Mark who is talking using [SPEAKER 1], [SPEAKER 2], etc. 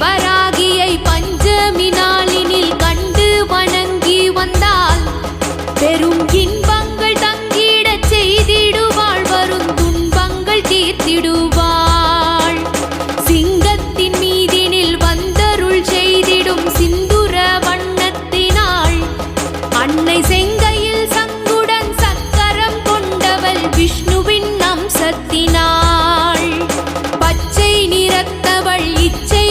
[SPEAKER 1] வராகியை பஞ்சமி நாளினில் கண்டு வணங்கி வந்தால் பெரும் இன்பங்கள் தங்கிடச் செய்திடுவாள், வரும் துன்பங்கள் தீர்த்திடுவாள். சிங்கத்தின் மீதினில் வந்தருள் செய்திடும் சிந்துர வண்ணத்தினாள், அன்னை செங்கையில் சங்குடன் சக்கரம் கொண்டவள் விஷ்ணுவின் அம்சத்தினாள். பச்சை நிறத்தவள் இச்சை